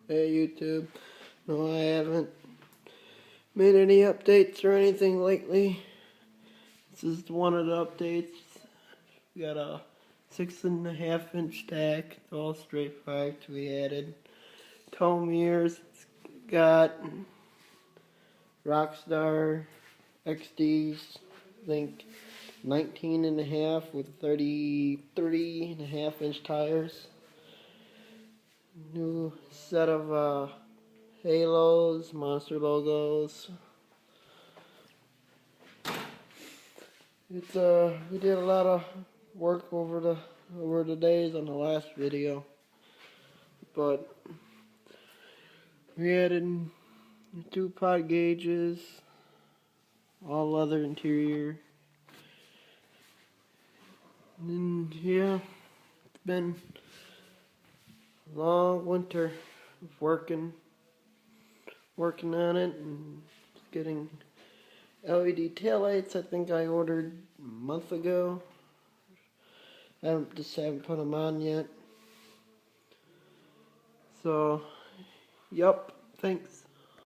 Hey YouTube. No, I haven't made any updates or anything lately. This is one of the updates. We got a 6.5-inch stack. It's all straight piped. We added tow mirrors. It's got Rockstar XDs. I think 19.5 with 30.5-inch tires. New set of halos, monster logos. We did a lot of work over the days on the last video, but we added 2 pod gauges, all leather interior, and then yeah, it's been a long winter of working on it and getting LED taillights. I think I ordered a month ago. I haven't put them on yet. So, yup, thanks.